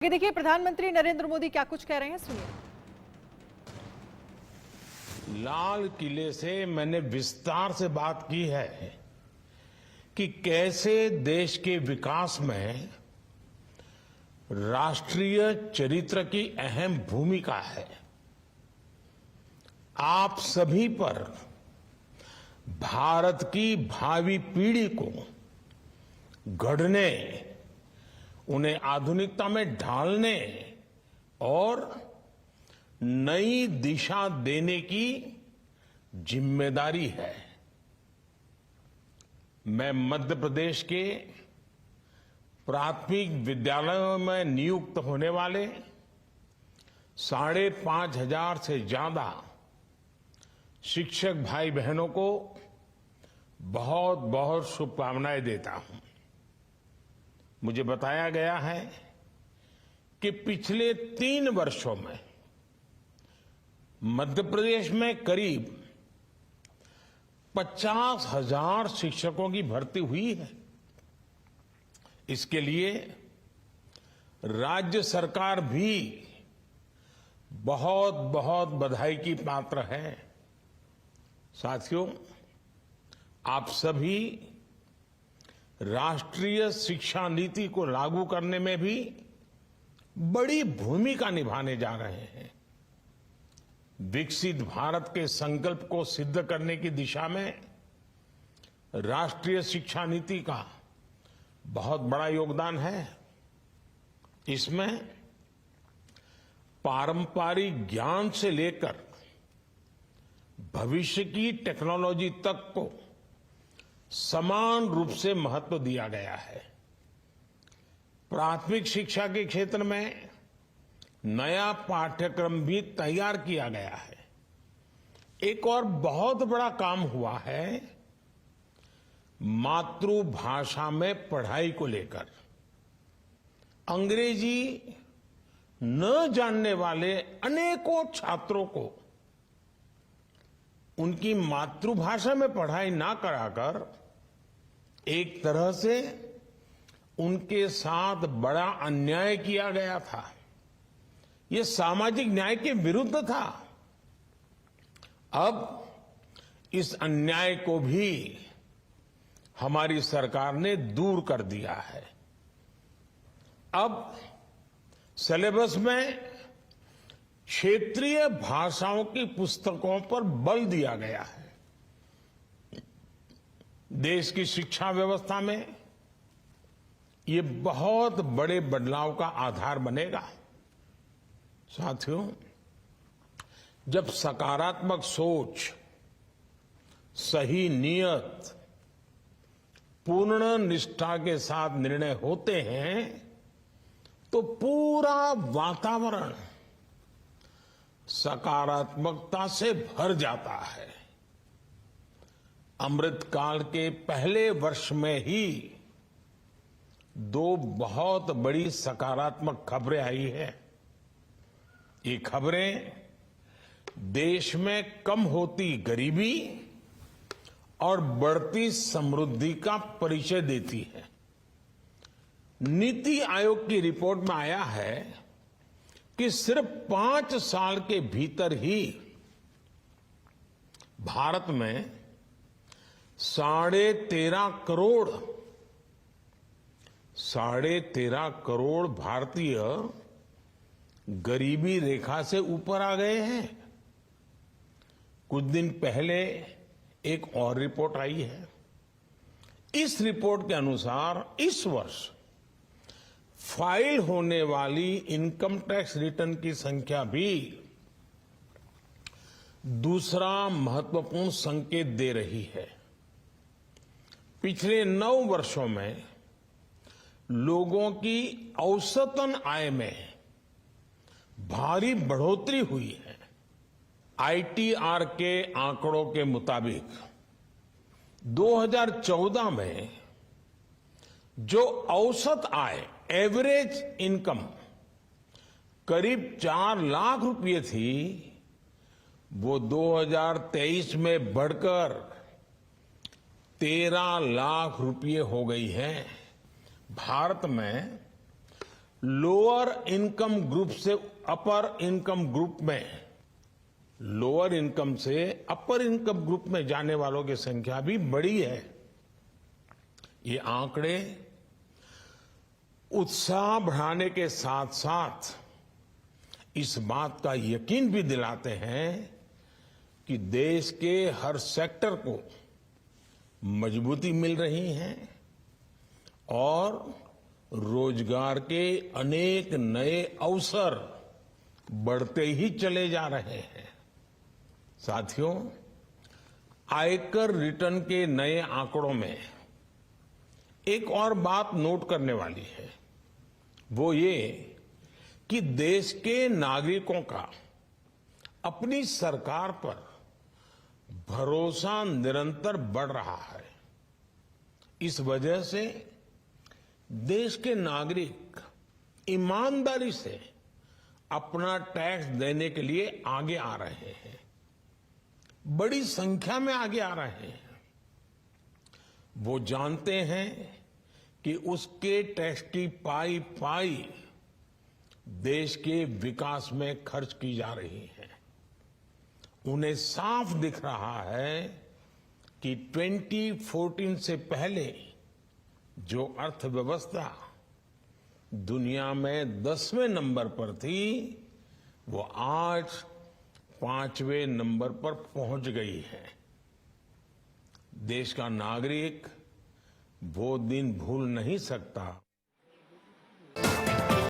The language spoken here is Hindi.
ये देखिए प्रधानमंत्री नरेंद्र मोदी क्या कुछ कह रहे हैं, सुनिए। लाल किले से मैंने विस्तार से बात की है कि कैसे देश के विकास में राष्ट्रीय चरित्र की अहम भूमिका है। आप सभी पर भारत की भावी पीढ़ी को गढ़ने, उन्हें आधुनिकता में ढालने और नई दिशा देने की जिम्मेदारी है। मैं मध्य प्रदेश के प्राथमिक विद्यालयों में नियुक्त होने वाले 5,500 से ज्यादा शिक्षक भाई बहनों को बहुत बहुत शुभकामनाएं देता हूं। मुझे बताया गया है कि पिछले 3 वर्षों में मध्य प्रदेश में करीब 50,000 शिक्षकों की भर्ती हुई है। इसके लिए राज्य सरकार भी बहुत बहुत बधाई की पात्र है। साथियों, आप सभी राष्ट्रीय शिक्षा नीति को लागू करने में भी बड़ी भूमिका निभाने जा रहे हैं। विकसित भारत के संकल्प को सिद्ध करने की दिशा में राष्ट्रीय शिक्षा नीति का बहुत बड़ा योगदान है। इसमें पारंपरिक ज्ञान से लेकर भविष्य की टेक्नोलॉजी तक को समान रूप से महत्व दिया गया है। प्राथमिक शिक्षा के क्षेत्र में नया पाठ्यक्रम भी तैयार किया गया है। एक और बहुत बड़ा काम हुआ है मातृभाषा में पढ़ाई को लेकर। अंग्रेजी न जानने वाले अनेकों छात्रों को उनकी मातृभाषा में पढ़ाई ना कराकर एक तरह से उनके साथ बड़ा अन्याय किया गया था। ये सामाजिक न्याय के विरुद्ध था। अब इस अन्याय को भी हमारी सरकार ने दूर कर दिया है। अब सिलेबस में क्षेत्रीय भाषाओं की पुस्तकों पर बल दिया गया है। देश की शिक्षा व्यवस्था में ये बहुत बड़े बदलाव का आधार बनेगा। साथियों, जब सकारात्मक सोच, सही नियत, पूर्ण निष्ठा के साथ निर्णय होते हैं तो पूरा वातावरण सकारात्मकता से भर जाता है। अमृतकाल के पहले वर्ष में ही 2 बहुत बड़ी सकारात्मक खबरें आई हैं। ये खबरें देश में कम होती गरीबी और बढ़ती समृद्धि का परिचय देती है। नीति आयोग की रिपोर्ट में आया है कि सिर्फ 5 साल के भीतर ही भारत में 13.5 करोड़ भारतीय गरीबी रेखा से ऊपर आ गए हैं। कुछ दिन पहले एक और रिपोर्ट आई है। इस रिपोर्ट के अनुसार इस वर्ष फाइल होने वाली इनकम टैक्स रिटर्न की संख्या भी दूसरा महत्वपूर्ण संकेत दे रही है। पिछले 9 वर्षों में लोगों की औसतन आय में भारी बढ़ोतरी हुई है। आईटीआर के आंकड़ों के मुताबिक 2014 में जो औसत आय, एवरेज इनकम करीब 4 लाख रुपए थी, वो 2023 में बढ़कर 13 लाख रुपए हो गई है। भारत में लोअर इनकम ग्रुप से अपर इनकम ग्रुप में, लोअर इनकम से अपर इनकम ग्रुप में जाने वालों की संख्या भी बढ़ी है। ये आंकड़े उत्साह बढ़ाने के साथ साथ इस बात का यकीन भी दिलाते हैं कि देश के हर सेक्टर को मजबूती मिल रही है और रोजगार के अनेक नए अवसर बढ़ते ही चले जा रहे हैं। साथियों, आयकर रिटर्न के नए आंकड़ों में एक और बात नोट करने वाली है, वो ये कि देश के नागरिकों का अपनी सरकार पर भरोसा निरंतर बढ़ रहा है। इस वजह से देश के नागरिक ईमानदारी से अपना टैक्स देने के लिए आगे आ रहे हैं, बड़ी संख्या में आगे आ रहे हैं। वो जानते हैं कि उसके टैक्स की पाई पाई देश के विकास में खर्च की जा रही है। उन्हें साफ दिख रहा है कि 2014 से पहले जो अर्थव्यवस्था दुनिया में 10वें नंबर पर थी, वो आज 5वें नंबर पर पहुंच गई है। देश का नागरिक वो दिन भूल नहीं सकता